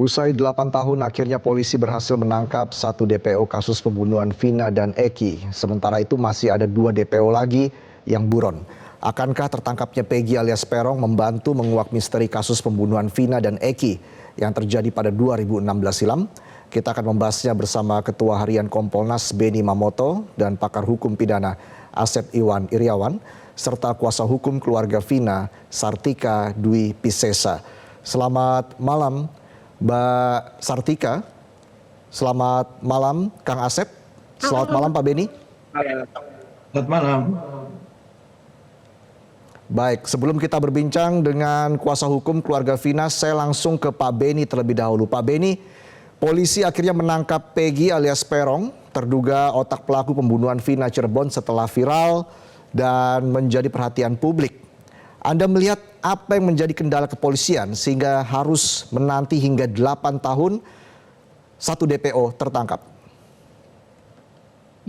Usai 8 tahun, akhirnya polisi berhasil menangkap satu DPO kasus pembunuhan Vina dan Eki. Sementara itu masih ada 2 DPO lagi yang buron. Akankah tertangkapnya Peggy alias Peron membantu menguak misteri kasus pembunuhan Vina dan Eki yang terjadi pada 2016 silam? Kita akan membahasnya bersama Ketua Harian Kompolnas Beni Mamoto dan pakar hukum pidana Asep Iwan Iriawan, serta kuasa hukum keluarga Vina, Sartika Dwi Pisesa. Selamat malam, Mbak Sartika. Selamat malam, Kang Asep. Selamat malam, Pak Beni. Selamat malam. Baik, sebelum kita berbincang dengan kuasa hukum keluarga Vina, saya langsung ke Pak Beni terlebih dahulu. Pak Beni, polisi akhirnya menangkap Peggy alias Peron, terduga otak pelaku pembunuhan Vina Cirebon setelah viral dan menjadi perhatian publik. Anda melihat apa yang menjadi kendala kepolisian sehingga harus menanti hingga 8 tahun satu DPO tertangkap?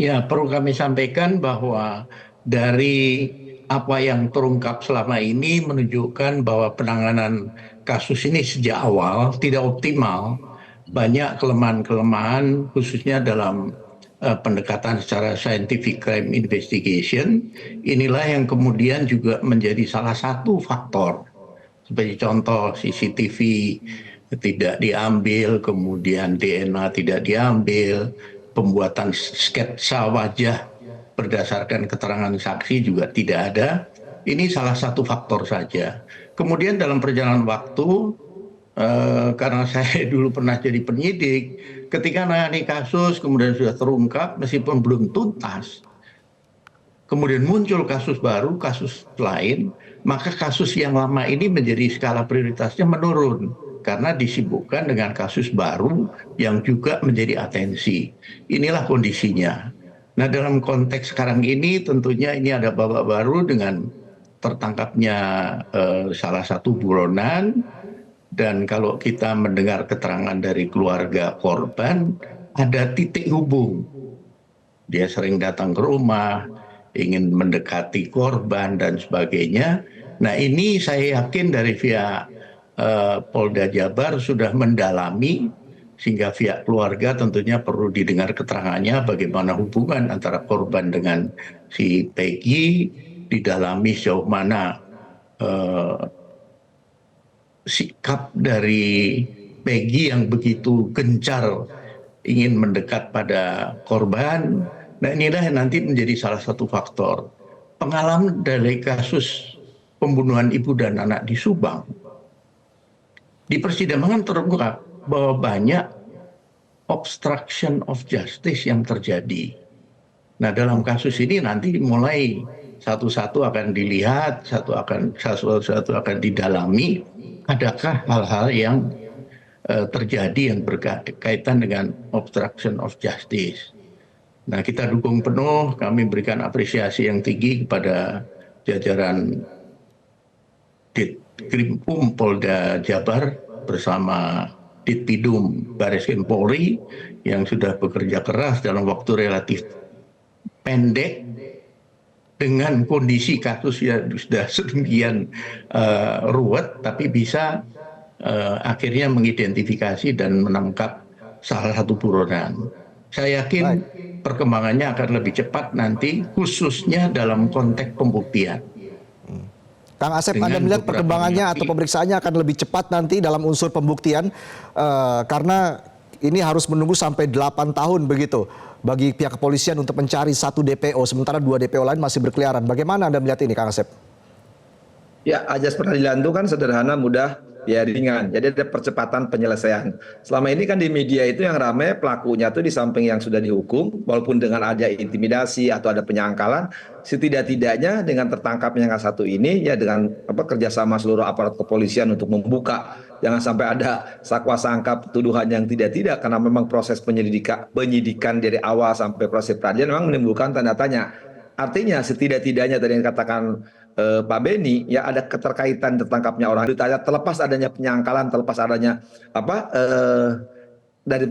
Ya, perlu kami sampaikan bahwa dari apa yang terungkap selama ini menunjukkan bahwa penanganan kasus ini sejak awal tidak optimal. Banyak kelemahan-kelemahan khususnya dalam pendekatan secara scientific crime investigation. Inilah yang kemudian juga menjadi salah satu faktor. Sebagai contoh, CCTV tidak diambil, kemudian DNA tidak diambil, pembuatan sketsa wajah berdasarkan keterangan saksi juga tidak ada. Ini salah satu faktor saja. Kemudian dalam perjalanan waktu, karena saya dulu pernah jadi penyidik, ketika menangani kasus kemudian sudah terungkap meskipun belum tuntas, kemudian muncul kasus baru, kasus lain, maka kasus yang lama ini menjadi skala prioritasnya menurun karena disibukkan dengan kasus baru yang juga menjadi atensi. Inilah kondisinya. Nah, dalam konteks sekarang ini tentunya ini ada babak baru dengan tertangkapnya salah satu buronan. Dan kalau kita mendengar keterangan dari keluarga korban, ada titik hubung. Dia sering datang ke rumah, ingin mendekati korban dan sebagainya. Nah, ini saya yakin dari pihak Polda Jabar sudah mendalami, sehingga pihak keluarga tentunya perlu didengar keterangannya bagaimana hubungan antara korban dengan si Peggy, didalami sejauh mana sikap dari Peggy yang begitu gencar ingin mendekat pada korban. Nah, inilah yang nanti menjadi salah satu faktor. Pengalaman dari kasus pembunuhan ibu dan anak di Subang, di persidangan terungkap bahwa banyak obstruction of justice yang terjadi. Nah, dalam kasus ini nanti mulai satu-satu akan dilihat, satu-satu akan didalami. Adakah hal-hal yang terjadi yang berkaitan dengan obstruction of justice. Nah, kita dukung penuh, kami berikan apresiasi yang tinggi kepada jajaran Ditkrimum Polda Jabar bersama Ditpidum Bareskrim Polri yang sudah bekerja keras dalam waktu relatif pendek dengan kondisi kasus yang sudah sedemikian ruwet, tapi bisa akhirnya mengidentifikasi dan menangkap salah satu buronan. Saya yakin perkembangannya akan lebih cepat nanti, khususnya dalam konteks pembuktian. Kang Asep, Anda melihat perkembangannya atau pemeriksaannya akan lebih cepat nanti dalam unsur pembuktian karena ini harus menunggu sampai 8 tahun begitu bagi pihak kepolisian untuk mencari satu DPO, sementara 2 DPO lain masih berkeliaran. Bagaimana Anda melihat ini, Kang Asep? Ya, ajas peradilan itu kan sederhana, mudah, ya ringan. Jadi ada percepatan penyelesaian. Selama ini kan di media itu yang ramai pelakunya tuh di samping yang sudah dihukum, walaupun dengan ada intimidasi atau ada penyangkalan, setidak-tidaknya dengan tertangkapnya yang satu ini, ya dengan kerjasama seluruh aparat kepolisian untuk membuka, jangan sampai ada sakwa sangka tuduhan yang tidak-tidak, karena memang proses penyidikan dari awal sampai proses peradilan memang menimbulkan tanda tanya. Artinya setidak-tidaknya tadi yang katakan Pak Beni, ya ada keterkaitan tertangkapnya orang ditanya, terlepas adanya penyangkalan, terlepas adanya dari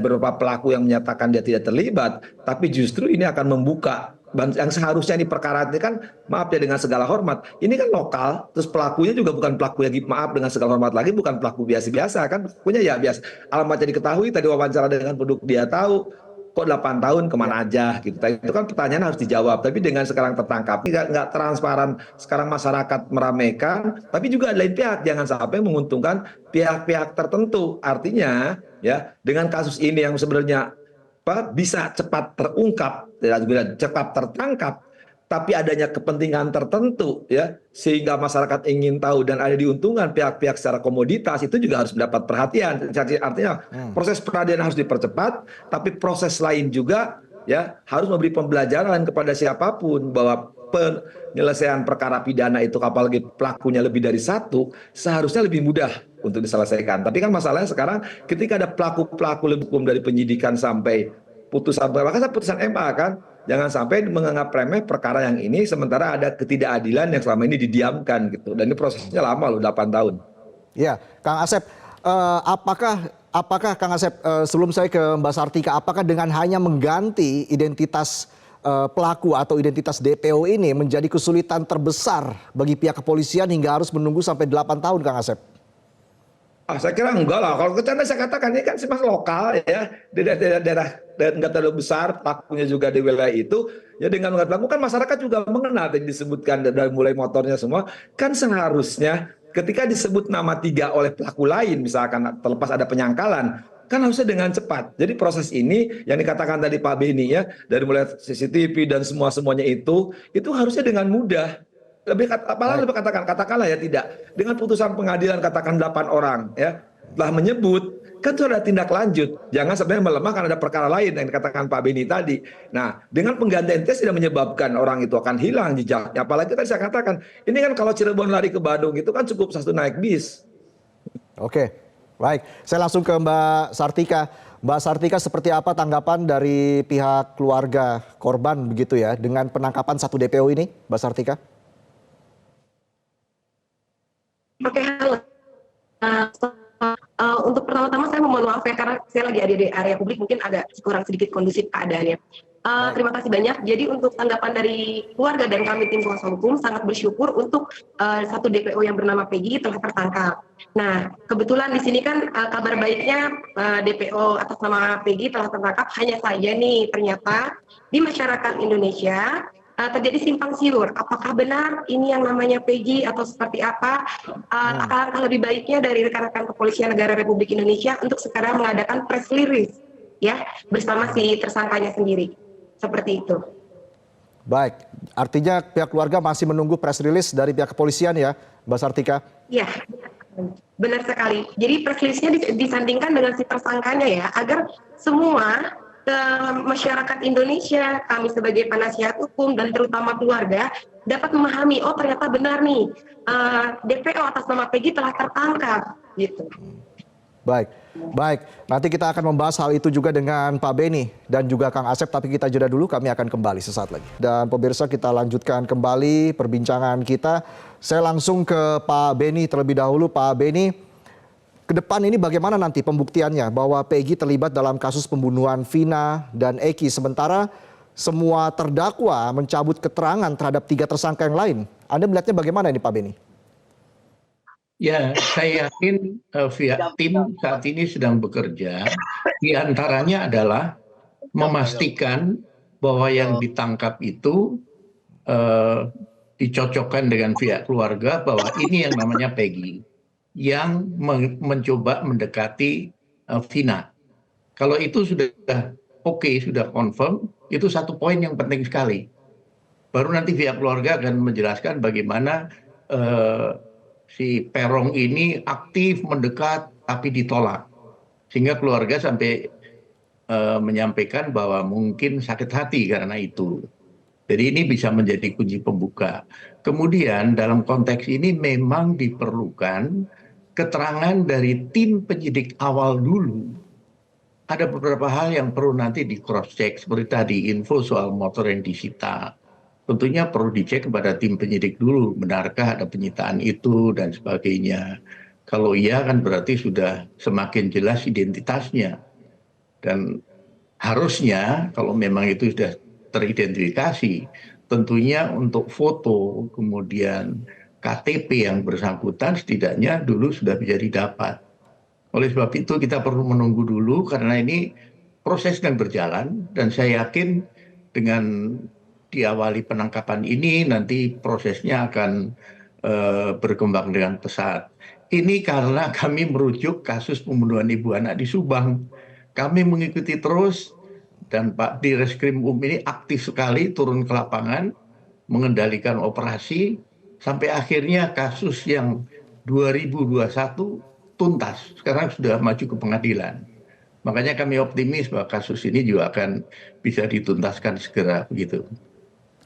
beberapa pelaku yang menyatakan dia tidak terlibat, tapi justru ini akan membuka yang seharusnya ini perkara ini kan, maaf ya dengan segala hormat, ini kan lokal, terus pelakunya juga bukan pelaku yang, maaf dengan segala hormat lagi, bukan pelaku biasa-biasa kan, pelakunya ya biasa, alamatnya diketahui, tadi wawancara dengan penduduk dia tahu, kok 8 tahun kemana aja gitu. Itu kan pertanyaan harus dijawab. Tapi dengan sekarang tertangkap, nggak transparan. Sekarang masyarakat meramaikan, tapi juga ada lain pihak. Jangan sampai menguntungkan pihak-pihak tertentu. Artinya ya dengan kasus ini yang sebenarnya bisa cepat terungkap, cepat tertangkap, tapi adanya kepentingan tertentu ya sehingga masyarakat ingin tahu dan ada diuntungkan pihak-pihak secara komoditas, itu juga harus mendapat perhatian. Jadi artinya proses peradilan harus dipercepat, tapi proses lain juga ya harus memberi pembelajaran kepada siapapun bahwa penyelesaian perkara pidana itu, apalagi pelakunya lebih dari satu, seharusnya lebih mudah untuk diselesaikan. Tapi kan masalahnya sekarang ketika ada pelaku-pelaku hukum dari penyidikan sampai putusan, bahkan putusan MA kan, jangan sampai menganggap remeh perkara yang ini sementara ada ketidakadilan yang selama ini didiamkan gitu. Dan ini prosesnya lama loh, 8 tahun. Ya, Kang Asep, apakah Kang Asep, sebelum saya ke Mbak Sartika, apakah dengan hanya mengganti identitas pelaku atau identitas DPO ini menjadi kesulitan terbesar bagi pihak kepolisian hingga harus menunggu sampai 8 tahun, Kang Asep? Saya kira enggak lah. Kalau kecuali saya katakan ini kan masih lokal ya, di daerah nggak terlalu besar, pelakunya juga di wilayah itu. Ya dengan mengenal pelaku kan masyarakat juga mengenal, tadi disebutkan dari mulai motornya semua. Kan seharusnya ketika disebut nama 3 oleh pelaku lain, misalkan terlepas ada penyangkalan, kan harusnya dengan cepat. Jadi proses ini yang dikatakan tadi Pak Beni ya, dari mulai CCTV dan semuanya itu harusnya dengan mudah. Lebih katakanlah ya, tidak dengan putusan pengadilan katakan 8 orang ya telah menyebut, kan itu ada tindak lanjut, jangan sebenarnya melemah karena ada perkara lain yang dikatakan Pak Beni tadi. Nah dengan penggantian tes tidak menyebabkan orang itu akan hilang jejaknya, apalagi tadi saya katakan ini kan kalau Cirebon lari ke Bandung itu kan cukup satu naik bis. Oke, baik, saya langsung ke Mbak Sartika. Mbak Sartika, seperti apa tanggapan dari pihak keluarga korban begitu ya dengan penangkapan 1 DPO ini, Mbak Sartika? Oke, halo. Untuk pertama-tama saya mohon maaf ya karena saya lagi ada di area publik, mungkin agak kurang sedikit kondusif keadaannya. Terima kasih banyak. Jadi untuk tanggapan dari keluarga dan kami tim kuasa hukum sangat bersyukur untuk 1 DPO yang bernama Peggy telah tertangkap. Nah, kebetulan di sini kan kabar baiknya DPO atas nama Peggy telah tertangkap, hanya saja nih ternyata di masyarakat Indonesia terjadi simpang siur. Apakah benar ini yang namanya Peggy atau seperti apa? Alangkah lebih baiknya dari rekan-rekan Kepolisian Negara Republik Indonesia untuk sekarang mengadakan press release ya bersama si tersangkanya sendiri. Seperti itu. Baik, artinya pihak keluarga masih menunggu press release dari pihak kepolisian ya, Mbak Sartika? Iya, benar sekali. Jadi press release-nya disandingkan dengan si tersangkanya ya, agar semua masyarakat Indonesia, kami sebagai penasihat hukum dan terutama keluarga dapat memahami, oh ternyata benar nih DPO atas nama Peggy telah tertangkap gitu. Baik. Nanti kita akan membahas hal itu juga dengan Pak Beni dan juga Kang Asep, tapi kita jeda dulu, kami akan kembali sesaat lagi. Dan pemirsa, kita lanjutkan kembali perbincangan kita. Saya langsung ke Pak Beni terlebih dahulu. Pak Beni, ke depan ini bagaimana nanti pembuktiannya bahwa Peggy terlibat dalam kasus pembunuhan Vina dan Eki, sementara semua terdakwa mencabut keterangan terhadap 3 tersangka yang lain. Anda melihatnya bagaimana ini Pak Beni? Ya, saya yakin pihak tim saat ini sedang bekerja. Di antaranya adalah memastikan bahwa yang ditangkap itu dicocokkan dengan pihak keluarga bahwa ini yang namanya Peggy yang mencoba mendekati Vina. Kalau itu sudah oke, sudah confirm, itu 1 poin yang penting sekali. Baru nanti pihak keluarga akan menjelaskan bagaimana si Peron ini aktif mendekat tapi ditolak. Sehingga keluarga sampai menyampaikan bahwa mungkin sakit hati karena itu. Jadi ini bisa menjadi kunci pembuka. Kemudian dalam konteks ini memang diperlukan keterangan dari tim penyidik awal dulu. Ada beberapa hal yang perlu nanti di cross check seperti tadi info soal motor yang disita. Tentunya perlu dicek kepada tim penyidik dulu, benarkah ada penyitaan itu dan sebagainya. Kalau iya kan berarti sudah semakin jelas identitasnya. Dan harusnya kalau memang itu sudah teridentifikasi, tentunya untuk foto, kemudian KTP yang bersangkutan setidaknya dulu sudah bisa didapat. Oleh sebab itu kita perlu menunggu dulu karena ini proses yang berjalan dan saya yakin dengan diawali penangkapan ini nanti prosesnya akan berkembang dengan pesat. Ini karena kami merujuk kasus pembunuhan ibu anak di Subang. Kami mengikuti terus dan Pak Direskrim ini aktif sekali turun ke lapangan mengendalikan operasi sampai akhirnya kasus yang 2021 tuntas. Sekarang sudah maju ke pengadilan. Makanya kami optimis bahwa kasus ini juga akan bisa dituntaskan segera begitu.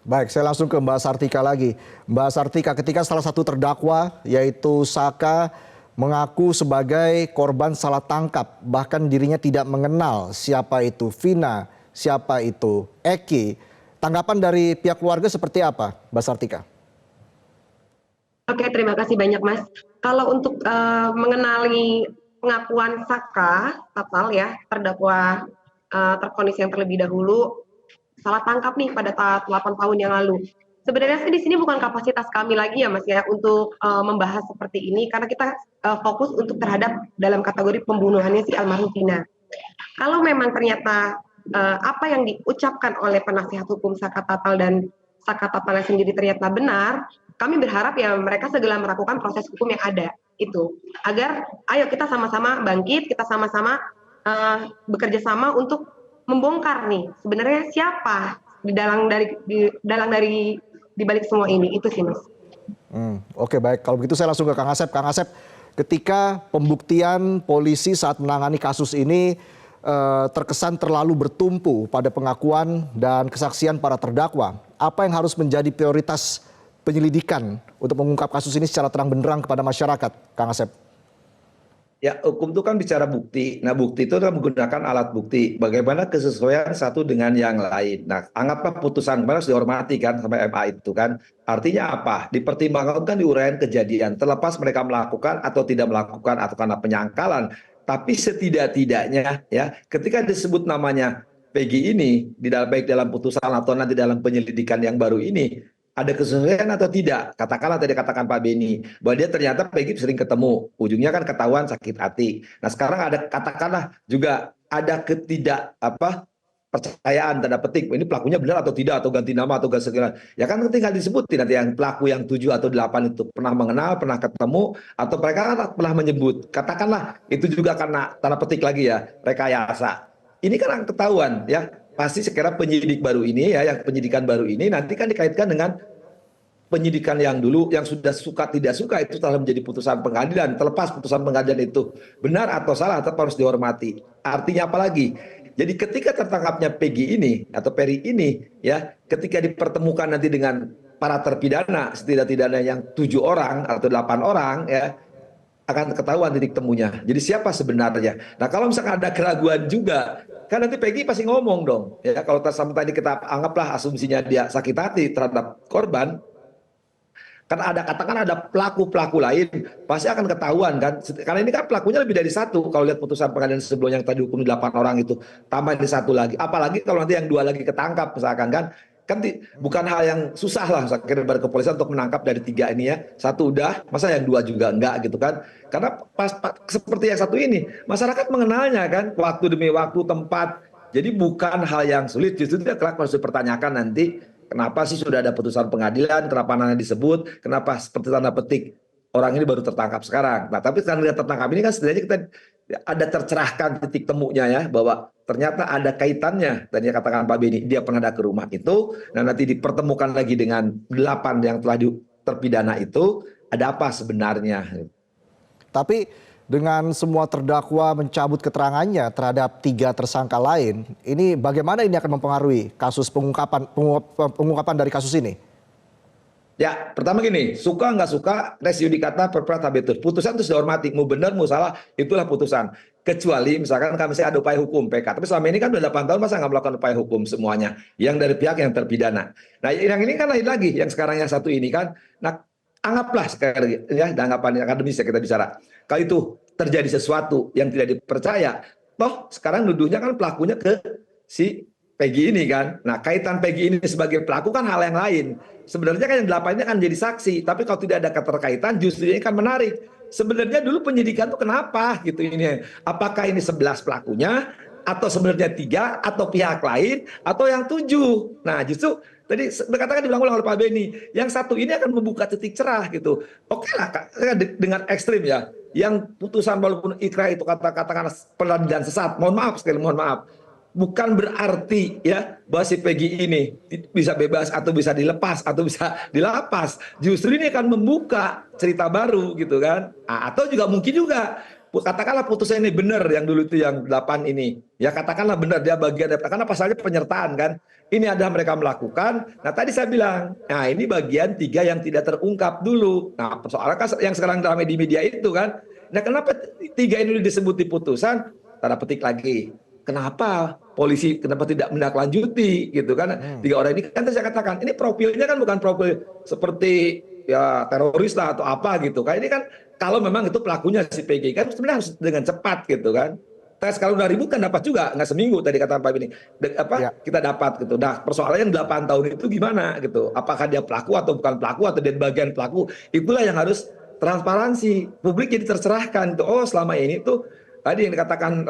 Baik, saya langsung ke Mbak Sartika lagi. Mbak Sartika, ketika salah satu terdakwa yaitu Saka mengaku sebagai korban salah tangkap, bahkan dirinya tidak mengenal siapa itu Vina, siapa itu Eki. Tanggapan dari pihak keluarga seperti apa, Mbak Sartika? Oke, terima kasih banyak Mas. Kalau untuk mengenali pengakuan Saka, Tatal ya, terdakwa tervonis yang terlebih dahulu salah tangkap nih pada 8 tahun yang lalu. Sebenarnya sih di sini bukan kapasitas kami lagi ya Mas ya untuk membahas seperti ini karena kita fokus untuk terhadap dalam kategori pembunuhannya si almarhum Vina. Kalau memang ternyata apa yang diucapkan oleh penasihat hukum Saka Tatal dan Saka Tatal sendiri ternyata benar, kami berharap ya mereka segera melakukan proses hukum yang ada itu agar ayo kita sama-sama bangkit, kita sama-sama bekerja sama untuk membongkar nih sebenarnya siapa di balik semua ini, itu sih Mas. Oke, baik, kalau begitu saya langsung ke Kang Asep. Kang Asep, ketika pembuktian polisi saat menangani kasus ini terkesan terlalu bertumpu pada pengakuan dan kesaksian para terdakwa, apa yang harus menjadi prioritas penyelidikan untuk mengungkap kasus ini secara terang benderang kepada masyarakat, Kang Asep? Ya, hukum itu kan bicara bukti. Nah, bukti itu adalah menggunakan alat bukti. Bagaimana kesesuaian satu dengan yang lain. Nah, anggaplah putusan kemarin harus dihormati kan sampai MA itu kan. Artinya apa? Dipertimbangkan kan diuraian kejadian. Terlepas mereka melakukan atau tidak melakukan atau karena penyangkalan. Tapi setidak-tidaknya ya, ketika disebut namanya Peggy ini, baik dalam putusan atau nanti dalam penyelidikan yang baru ini, ada kesesuaian atau tidak? Katakanlah tadi katakan Pak Beni bahwa dia ternyata Peggy sering ketemu, ujungnya kan ketahuan sakit hati. Nah sekarang ada katakanlah juga ada percayaan tanda petik ini pelakunya benar atau tidak atau ganti nama atau ganti segala. Ya kan tinggal disebutin nanti yang pelaku yang 7 atau 8 itu pernah mengenal, pernah ketemu atau mereka kan pernah menyebut. Katakanlah itu juga karena tanda petik lagi ya rekayasa. Ini kan ketahuan ya. Pasti sekira penyidik baru ini ya, yang penyidikan baru ini nanti kan dikaitkan dengan penyidikan yang dulu yang sudah suka tidak suka itu telah menjadi putusan pengadilan. Terlepas putusan pengadilan itu benar atau salah tetap harus dihormati. Artinya apa lagi? Jadi ketika tertangkapnya Peggy ini atau Peri ini ya, ketika dipertemukan nanti dengan para terpidana setidak-tidaknya yang 7 orang atau 8 orang ya, akan ketahuan titik temunya. Jadi siapa sebenarnya? Nah kalau misalkan ada keraguan juga, kan nanti Peggy pasti ngomong dong. Ya kalau tadi kita anggaplah asumsinya dia sakit hati terhadap korban, kan ada katakan ada pelaku lain pasti akan ketahuan kan. Karena ini kan pelakunya lebih dari satu. Kalau lihat putusan pengadilan sebelumnya yang tadi hukum 8 orang itu, tambah di 1 lagi. Apalagi kalau nanti yang 2 lagi ketangkap misalkan kan. Bukan hal yang susah lah dari kepolisian untuk menangkap dari 3 ini ya. 1 udah, masa yang 2 juga enggak gitu kan. Karena seperti yang 1 ini, masyarakat mengenalnya kan, waktu demi waktu, tempat. Jadi bukan hal yang sulit, justru dia harus dipertanyakan nanti, kenapa sih sudah ada putusan pengadilan, kenapa namanya disebut, kenapa seperti tanda petik orang ini baru tertangkap sekarang. Nah tapi karena dia tertangkap ini kan setidaknya kita ada tercerahkan titik temunya ya, bahwa ternyata ada kaitannya. Tadi katakan Pak Beni, dia pernah ada ke rumah itu, dan nanti dipertemukan lagi dengan 8 yang telah terpidana itu, ada apa sebenarnya. Tapi dengan semua terdakwa mencabut keterangannya terhadap 3 tersangka lain, ini bagaimana ini akan mempengaruhi kasus pengungkapan dari kasus ini? Ya, pertama gini, suka nggak suka, res judicata perprat habetus. Putusan itu sudah hormati, mau benar, mau salah, itulah putusan. Kecuali misalkan kami ada upaya hukum PK. Tapi selama ini kan udah 8 tahun masa nggak melakukan upaya hukum semuanya. Yang dari pihak yang terpidana. Nah yang ini kan lain lagi, yang sekarang yang 1 ini kan. Nah anggaplah sekali ya, anggapan akademis ya kita bicara. Kalau itu terjadi sesuatu yang tidak dipercaya, toh sekarang nuduhnya kan pelakunya ke si Peggy ini kan. Nah, kaitan Peggy ini sebagai pelaku kan hal yang lain. Sebenarnya kan yang 8 ini kan jadi saksi, tapi kalau tidak ada keterkaitan justru ini kan menarik. Sebenarnya dulu penyidikan tuh kenapa gitu ini? Apakah ini 11 pelakunya atau sebenarnya 3 atau pihak lain atau yang 7? Nah, justru tadi berkatakan dibilang oleh Pak Beni, yang satu ini akan membuka titik cerah gitu. Oke lah, dengan ekstrim ya. Yang putusan walaupun ikrar itu katakan peradilan sesat, mohon maaf sekali, mohon maaf. Bukan berarti ya bahwa si Peggy ini bisa bebas atau bisa dilepas atau bisa dilapas. Justru ini akan membuka cerita baru gitu kan. Nah, atau juga mungkin juga katakanlah putusan ini benar yang dulu itu yang 8 ini. Ya katakanlah benar dia bagian karena pasalnya penyertaan kan. Ini ada mereka melakukan. Nah tadi saya bilang, nah ini bagian 3 yang tidak terungkap dulu. Nah persoalan kan yang sekarang ramai di media itu kan. Nah kenapa 3 ini disebut di putusan? Tanda petik lagi. Kenapa polisi kenapa tidak menindaklanjuti gitu kan? 3 orang ini kan saya katakan ini profilnya kan bukan profil seperti ya teroris lah atau apa gitu kan. Ini kan kalau memang itu pelakunya si PG kan sebenarnya harus dengan cepat gitu kan. Tes kalau 2.000 kan dapat juga nggak seminggu tadi kata Pak Bini. Kita dapat gitu. Nah persoalannya yang 8 tahun itu gimana gitu? Apakah dia pelaku atau bukan pelaku atau dia bagian pelaku? Itulah yang harus transparansi. Publik jadi tercerahkan. Oh selama ini tuh tadi yang dikatakan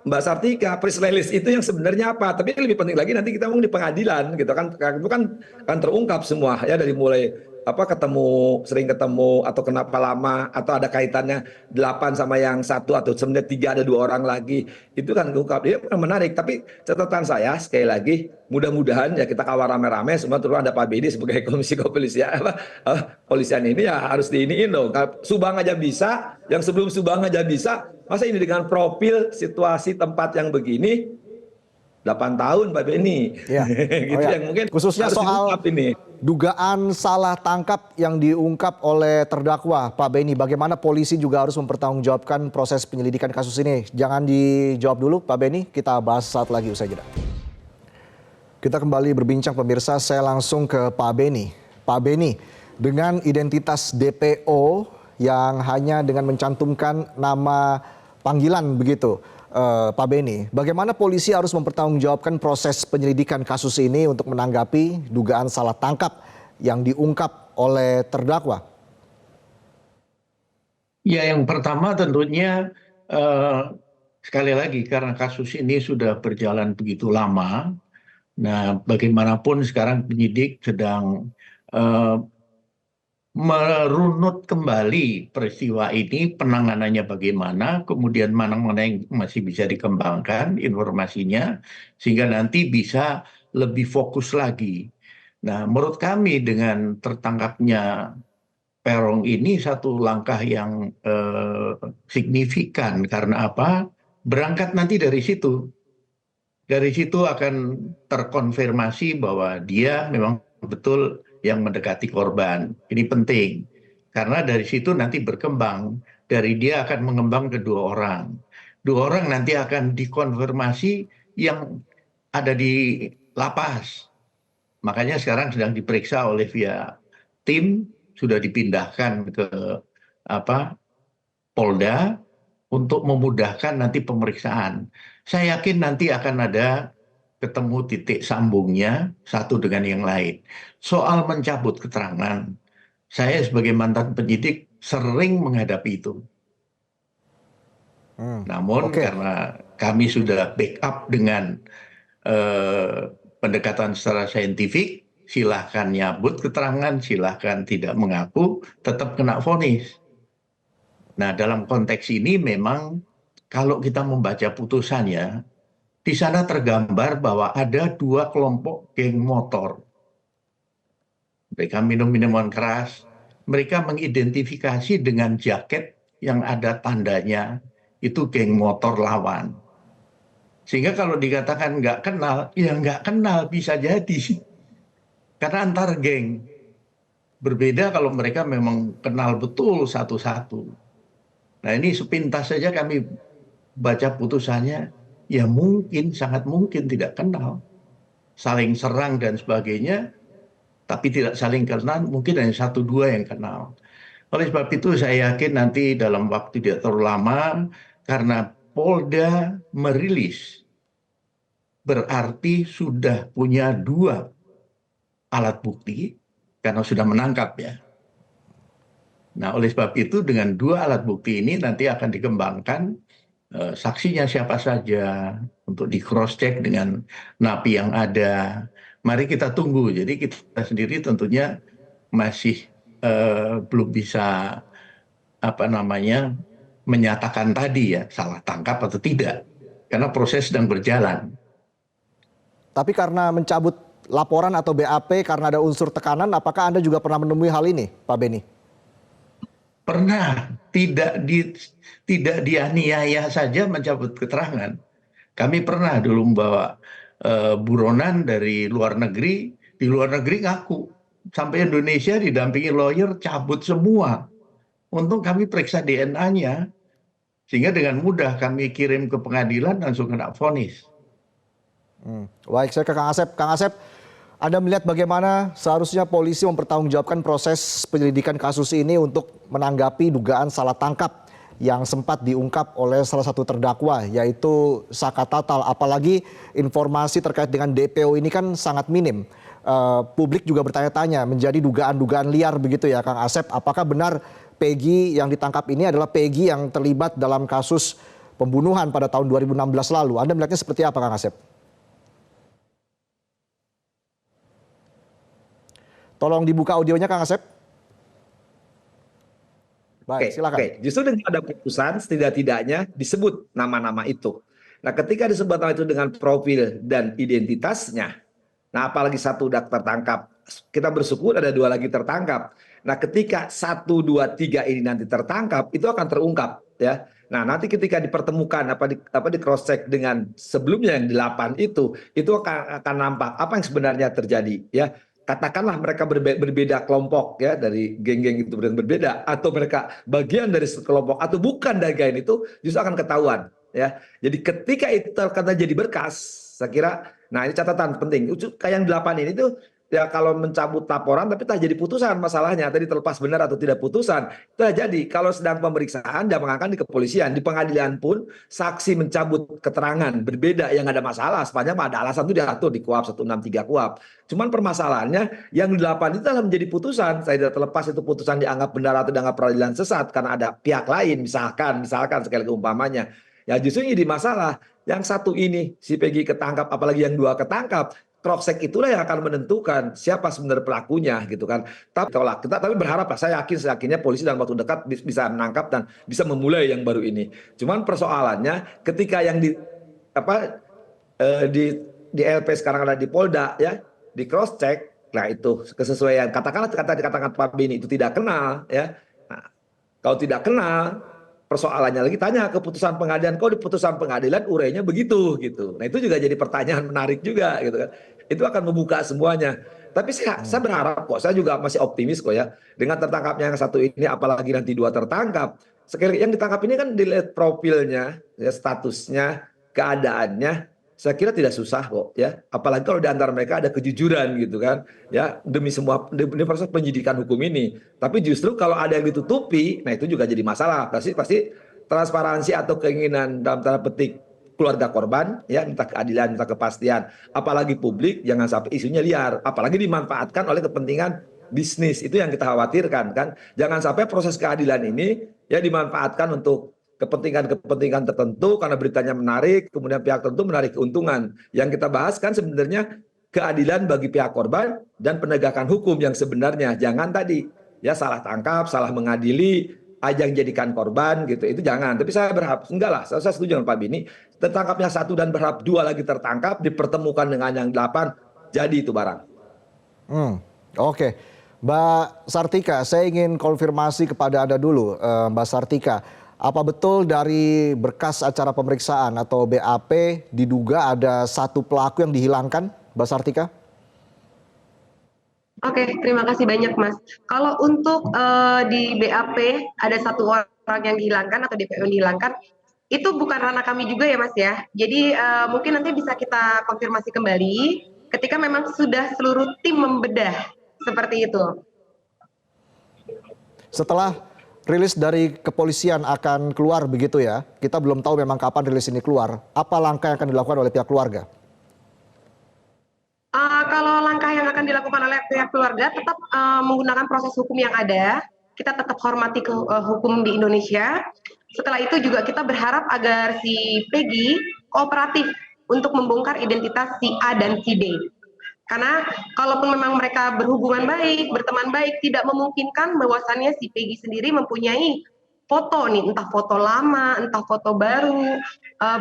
Mbak Sartika, press release itu yang sebenarnya apa? Tapi yang lebih penting lagi nanti kita ngomong di pengadilan gitu kan. Itu kan terungkap semua ya dari mulai sering ketemu atau kenapa lama atau ada kaitannya 8 sama yang 1 atau sebenarnya 3 ada 2 orang lagi. Itu kan terungkap. Dia menarik, tapi catatan saya sekali lagi mudah-mudahan ya kita kawal rame-rame semua terus ada Pak Bedi sebagai komisi kepolisian polisian ini ya harus diiniin dong. Subang aja bisa, yang sebelum Subang aja bisa. Masa ini dengan profil situasi tempat yang begini 8 tahun Pak Beni. Ya. Gitu yang mungkin khususnya harus soal ini. dugaan salah tangkap yang diungkap oleh terdakwa Pak Beni. Bagaimana polisi juga harus mempertanggungjawabkan proses penyelidikan kasus ini. Jangan dijawab dulu Pak Beni, kita bahas saat lagi usai jeda. Kita kembali berbincang pemirsa, saya langsung ke Pak Beni. Pak Beni, dengan identitas DPO yang hanya dengan mencantumkan nama panggilan begitu, Pak Beni, bagaimana polisi harus mempertanggungjawabkan proses penyelidikan kasus ini untuk menanggapi dugaan salah tangkap yang diungkap oleh terdakwa? Ya, yang pertama tentunya sekali lagi karena kasus ini sudah berjalan begitu lama. Nah, bagaimanapun sekarang penyidik sedang merunut kembali peristiwa ini, penanganannya bagaimana, kemudian mana-mana yang masih bisa dikembangkan informasinya, sehingga nanti bisa lebih fokus lagi. Nah, menurut kami dengan tertangkapnya Peron ini satu langkah yang signifikan, karena apa? Berangkat nanti dari situ. Dari situ akan terkonfirmasi bahwa dia memang betul yang mendekati korban. Ini penting. Karena dari situ nanti berkembang. Dari dia akan mengembang ke 2 orang. 2 orang nanti akan dikonfirmasi yang ada di lapas. Makanya sekarang sedang diperiksa oleh via tim, sudah dipindahkan ke Polda untuk memudahkan nanti pemeriksaan. Saya yakin nanti akan ada ketemu titik sambungnya satu dengan yang lain. Soal mencabut keterangan, saya sebagai mantan penyidik sering menghadapi itu. Namun karena kami sudah backup dengan pendekatan secara saintifik, silahkan nyabut keterangan, silahkan tidak mengaku, tetap kena vonis. Nah, dalam konteks ini memang kalau kita membaca putusannya, di sana tergambar bahwa ada 2 kelompok geng motor. Mereka minum minuman keras, mereka mengidentifikasi dengan jaket yang ada tandanya, itu geng motor lawan. Sehingga kalau dikatakan nggak kenal, ya nggak kenal bisa jadi. Karena antar geng. Berbeda kalau mereka memang kenal betul satu-satu. Nah ini sepintas saja kami baca putusannya, ya mungkin, sangat mungkin tidak kenal. Saling serang dan sebagainya, tapi tidak saling kenal, mungkin hanya 1-2 yang kenal. Oleh sebab itu saya yakin nanti dalam waktu tidak terlalu lama, karena Polda merilis berarti sudah punya 2 alat bukti karena sudah menangkap ya. Nah, oleh sebab itu dengan 2 alat bukti ini nanti akan dikembangkan saksinya siapa saja untuk di cross check dengan napi yang ada. Mari kita tunggu. Jadi kita sendiri tentunya masih belum bisa menyatakan tadi ya salah tangkap atau tidak karena proses sedang berjalan. Tapi karena mencabut laporan atau BAP karena ada unsur tekanan, apakah Anda juga pernah menemui hal ini, Pak Beni? Pernah, tidak dianiaya saja mencabut keterangan. Kami pernah dulu membawa buronan dari luar negeri, di luar negeri ngaku. Sampai Indonesia didampingi lawyer, cabut semua. Untung kami periksa DNA-nya, sehingga dengan mudah kami kirim ke pengadilan langsung kena vonis. Baik, saya ke Kang Asep. Kang Asep, Anda melihat bagaimana seharusnya polisi mempertanggungjawabkan proses penyelidikan kasus ini untuk menanggapi dugaan salah tangkap yang sempat diungkap oleh salah satu terdakwa, yaitu Saka Tatal. Apalagi informasi terkait dengan DPO ini kan sangat minim. Publik juga bertanya-tanya, menjadi dugaan-dugaan liar begitu ya Kang Asep. Apakah benar Peggy yang ditangkap ini adalah Peggy yang terlibat dalam kasus pembunuhan pada tahun 2016 lalu? Anda melihatnya seperti apa Kang Asep? Tolong dibuka audionya Kang Asep. Baik, silakan. Oke. Justru dengan ada putusan setidak-tidaknya disebut nama-nama itu. Nah, ketika disebut nama itu dengan profil dan identitasnya, nah apalagi satu udah tertangkap, kita bersyukur ada 2 lagi tertangkap. Nah, ketika 1, 2, 3 ini nanti tertangkap, itu akan terungkap ya. Nah, nanti ketika dipertemukan di cross check dengan sebelumnya yang 8 itu akan nampak apa yang sebenarnya terjadi ya. Katakanlah mereka berbeda kelompok ya, dari geng-geng itu berbeda, atau mereka bagian dari kelompok atau bukan dari geng itu, justru akan ketahuan ya. Jadi ketika itu terkata jadi berkas, saya kira nah ini catatan penting. Kayak yang 8 ini tuh ya, kalau mencabut laporan tapi tak jadi putusan, masalahnya tadi terlepas benar atau tidak putusan itu jadi. Kalau sedang pemeriksaan dan mengangkat di kepolisian, di pengadilan pun saksi mencabut keterangan berbeda yang ada masalah sepanjang ada alasan itu diatur di KUHP 163 KUHP. Cuman permasalahannya yang 8 itu adalah menjadi putusan. Saya tidak terlepas itu putusan dianggap benar atau dianggap peradilan sesat karena ada pihak lain, misalkan sekali lagi umpamanya. Ya justru ini di masalah yang satu ini si Peggy ketangkap, apalagi yang 2 ketangkap. Cross check itulah yang akan menentukan siapa sebenarnya pelakunya gitu kan. Tapi berharap lah, saya yakinnya polisi dalam waktu dekat bisa menangkap dan bisa memulai yang baru ini. Cuman persoalannya ketika yang di LP sekarang ada di Polda ya, di cross check, nah itu kesesuaian. Katakanlah dikatakan Pak Beni itu tidak kenal ya. Nah, kalau tidak kenal, persoalannya lagi tanya keputusan pengadilan, kok di putusan pengadilan urainya begitu gitu. Nah itu juga jadi pertanyaan menarik juga gitu kan. Itu akan membuka semuanya. Tapi saya berharap kok, saya juga masih optimis kok ya, dengan tertangkapnya yang satu ini, apalagi nanti 2 tertangkap. Sekali yang ditangkap ini kan dilihat profilnya, ya, statusnya, keadaannya, saya kira tidak susah kok ya. Apalagi kalau di antara mereka ada kejujuran gitu kan, ya demi proses penyidikan hukum ini. Tapi justru kalau ada yang ditutupi, nah itu juga jadi masalah. Pasti transparansi atau keinginan dalam tanda petik keluarga korban ya, minta keadilan, minta kepastian. Apalagi publik jangan sampai isunya liar, apalagi dimanfaatkan oleh kepentingan bisnis. Itu yang kita khawatirkan kan. Jangan sampai proses keadilan ini ya dimanfaatkan untuk kepentingan tertentu karena beritanya menarik, kemudian pihak tertentu menarik keuntungan. Yang kita bahas kan sebenarnya keadilan bagi pihak korban dan penegakan hukum yang sebenarnya. Jangan tadi ya salah tangkap, salah mengadili, ajang jadikan korban gitu. Itu jangan. Tapi saya berharap enggak lah. Saya setuju dengan Pak Beni. Tertangkapnya 1 dan berharap 2 lagi tertangkap, dipertemukan dengan yang 8, jadi itu barang. Oke. Mbak Sartika, saya ingin konfirmasi kepada Anda dulu, Mbak Sartika. Apa betul dari berkas acara pemeriksaan atau BAP diduga ada 1 pelaku yang dihilangkan, Mbak Sartika? Oke, terima kasih banyak Mas. Kalau untuk di BAP ada 1 orang yang dihilangkan atau DPO yang dihilangkan, itu bukan ranah kami juga ya Mas ya. Jadi mungkin nanti bisa kita konfirmasi kembali ketika memang sudah seluruh tim membedah seperti itu. Setelah rilis dari kepolisian akan keluar begitu ya, kita belum tahu memang kapan rilis ini keluar. Apa langkah yang akan dilakukan oleh pihak keluarga? pihak keluarga tetap menggunakan proses hukum yang ada. Kita tetap hormati hukum di Indonesia. Setelah itu juga kita berharap agar si Peggy kooperatif untuk membongkar identitas si A dan si D. Karena kalaupun memang mereka berhubungan baik, berteman baik, tidak memungkinkan bahwasannya si Peggy sendiri mempunyai foto nih, entah foto lama, entah foto baru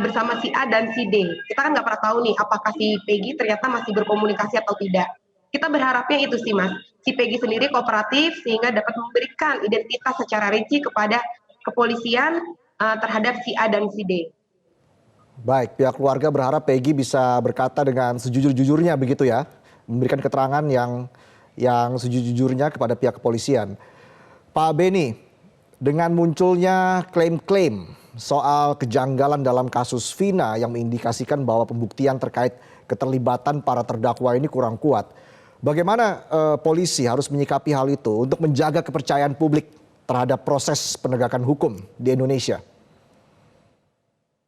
bersama si A dan si D. Kita kan nggak pernah tahu nih apakah si Peggy ternyata masih berkomunikasi atau tidak. Kita berharapnya itu sih Mas, si Peggy sendiri kooperatif sehingga dapat memberikan identitas secara rinci kepada kepolisian terhadap si A dan si D. Baik, pihak keluarga berharap Peggy bisa berkata dengan sejujur-jujurnya begitu ya, memberikan keterangan yang sejujur-jujurnya kepada pihak kepolisian. Pak Beni, dengan munculnya klaim-klaim soal kejanggalan dalam kasus Vina yang mengindikasikan bahwa pembuktian terkait keterlibatan para terdakwa ini kurang kuat. Bagaimana polisi harus menyikapi hal itu untuk menjaga kepercayaan publik terhadap proses penegakan hukum di Indonesia?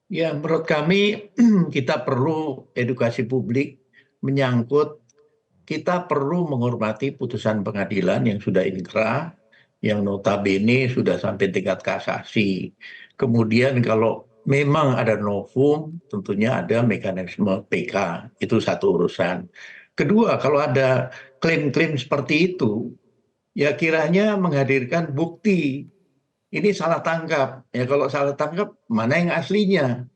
Ya, menurut kami kita perlu edukasi publik menyangkut kita perlu menghormati putusan pengadilan yang sudah inkrah, yang notabene sudah sampai tingkat kasasi. Kemudian kalau memang ada novum, tentunya ada mekanisme PK, itu satu urusan. Kedua, kalau ada klaim-klaim seperti itu, ya kiranya menghadirkan bukti. Ini salah tangkap. Ya kalau salah tangkap, mana yang aslinya?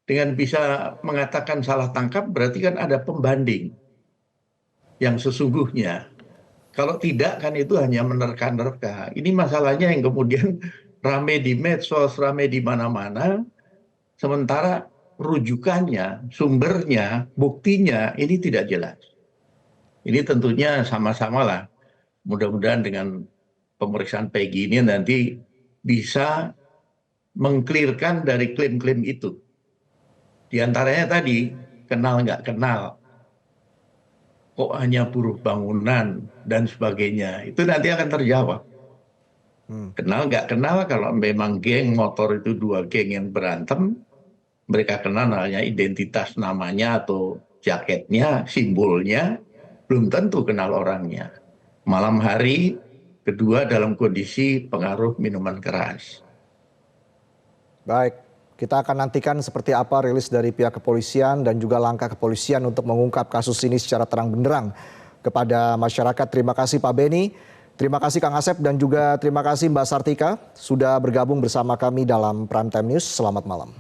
Dengan bisa mengatakan salah tangkap, berarti kan ada pembanding yang sesungguhnya. Kalau tidak, kan itu hanya menerka-nerka. Ini masalahnya yang kemudian rame di medsos, rame di mana-mana, sementara rujukannya, sumbernya, buktinya, ini tidak jelas. Ini tentunya sama-sama lah. Mudah-mudahan dengan pemeriksaan Peggy ini nanti bisa mengklirkan dari klaim-klaim itu. Di antaranya tadi, kenal nggak kenal, kok hanya buruh bangunan, dan sebagainya. Itu nanti akan terjawab. Kenal nggak kenal, kalau memang geng motor itu dua geng yang berantem, mereka kenal hanya identitas namanya atau jaketnya, simbolnya, belum tentu kenal orangnya. Malam hari, kedua dalam kondisi pengaruh minuman keras. Baik, kita akan nantikan seperti apa rilis dari pihak kepolisian dan juga langkah kepolisian untuk mengungkap kasus ini secara terang benderang kepada masyarakat. Terima kasih Pak Beni, terima kasih Kang Asep, dan juga terima kasih Mbak Sartika sudah bergabung bersama kami dalam Prime Time News. Selamat malam.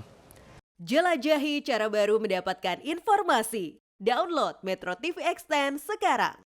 Jelajahi cara baru mendapatkan informasi. Download Metro TV Extend sekarang.